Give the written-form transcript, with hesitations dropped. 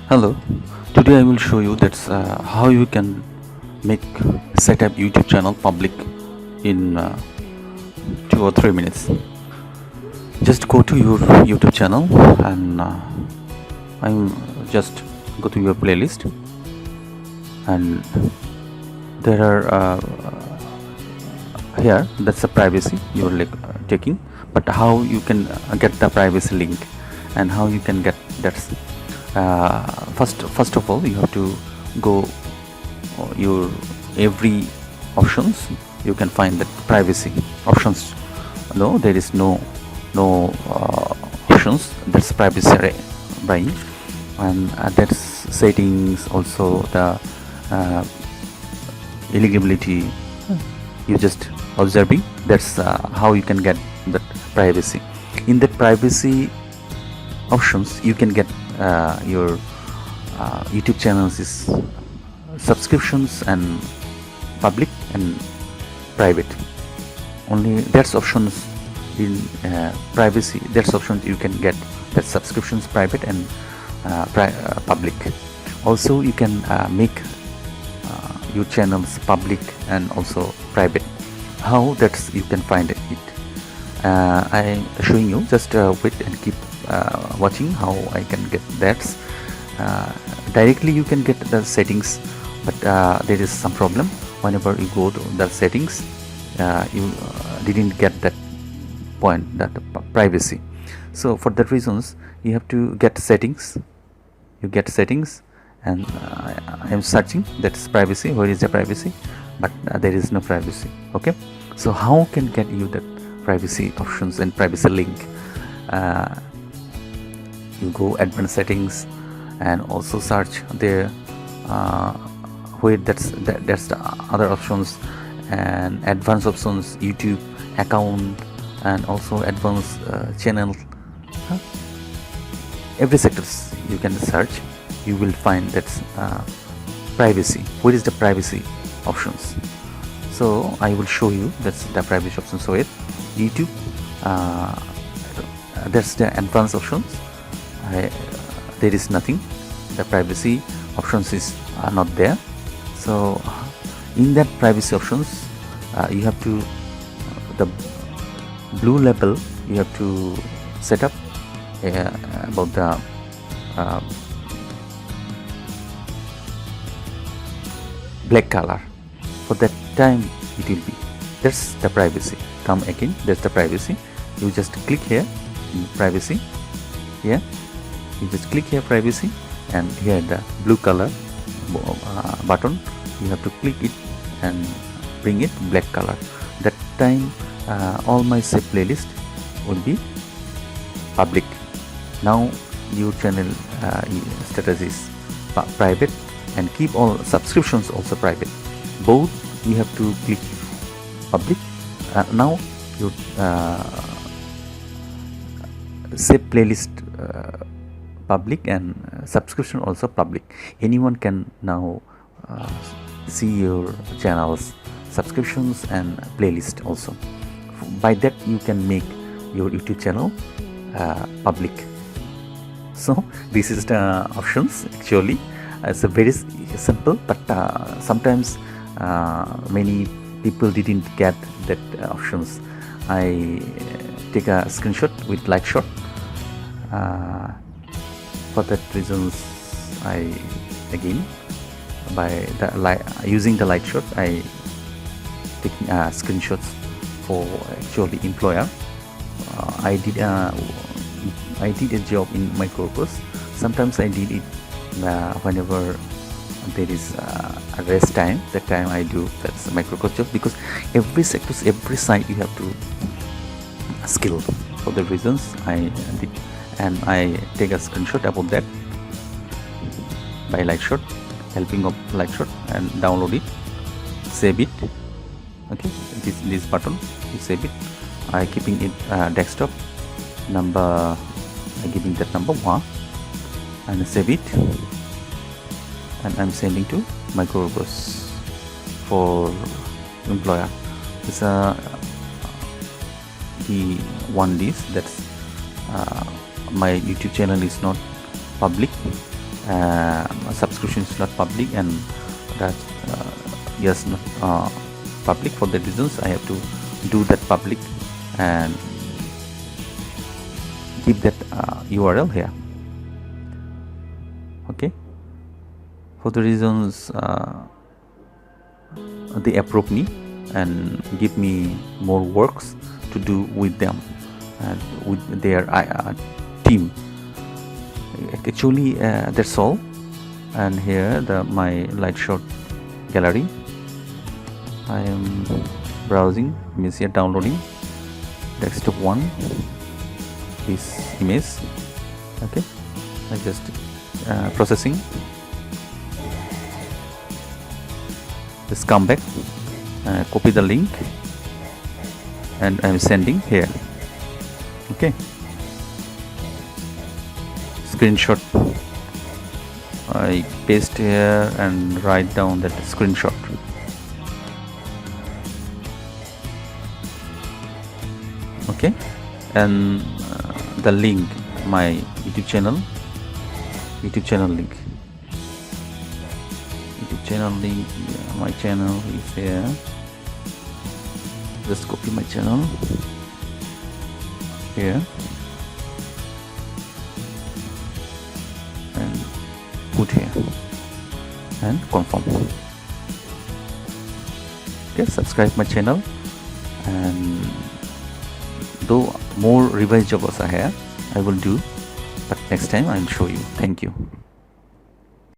Hello, today I will show you that's how you can make set up YouTube channel public in 2 or 3 minutes. Just go to your YouTube channel and I'm just go to your playlist, and there are here that's the privacy you're taking, but how you can get the privacy link and how you can get that. First of all, you have to go your every options. You can find that privacy options. No, there is no options. That's privacy by, and that's settings, also the uh, eligibility. You just observing. That's how you can get that privacy. In the privacy options, you can get your YouTube channels is subscriptions and public and private. Only that's options in privacy. That's options you can get, that subscriptions private and public. Also you can make your channels public and also private. How that's you can find it. I am showing you. Just wait and keep watching how I can get that. Directly you can get the settings, but there is some problem. Whenever you go to the settings, you didn't get that point, that privacy. So for that reasons, you have to get settings. You get settings, and I am searching that's privacy. Where is the privacy? But there is no privacy. Okay, so how can get you that privacy options and privacy link? You go advanced settings and also search there where that's the other options, and advanced options, YouTube account, and also advanced channel. Every sectors you can search, you will find that's privacy. Where is the privacy options? So I will show you that's the privacy options. So it YouTube, that's the advanced options. There is nothing. The privacy options is not there. So in that privacy options, you have to the blue label. You have to set up about the black color. For that time it will be, that's the privacy. Come again, that's the privacy. You just click here in privacy. Here you just click here privacy, and here the blue color button, you have to click it and bring it black color. That time all my saved playlist will be public. Now your channel status is private, and keep all subscriptions also private. Both you have to click public. Now your save playlist public, and subscription also public. Anyone can now see your channels subscriptions and playlist also. By that you can make your YouTube channel public. So this is the options. Actually it's a very simple, but sometimes many people didn't get that options. I take a screenshot with light shot. For that reasons, I again by the using the light shot, I taking screenshots for actually employer. I did a job in microcourse. Sometimes I did it whenever there is a rest time. That time I do that's a microcourse job, because every sectors, every site you have to skill. For the reasons I did, and I take a screenshot about that by light shot, helping of light shot, and download it, save it. Okay, this button, you save it. I keeping it desktop number, I giving that number 1, and save it, and I'm sending to microcourse for employer. It's the one this, that's my YouTube channel is not public, subscription is not public, and that yes, not public. For that reasons I have to do that public and give that URL here. Okay, for the reasons they approve me and give me more works to do with them and with their team. Actually that's all. And here my light shot gallery. I am browsing, means here downloading desktop one, this image. Okay, I just processing. Just come back, copy the link, and I'm sending here. Okay, screenshot. I paste here and write down that screenshot. Okay, and the link, my YouTube channel link. Yeah, my channel is here. Just copy my channel here and put here and confirm. Okay, subscribe my channel, and though more revised jobs are here, I will do, but next time I'll show you. Thank you.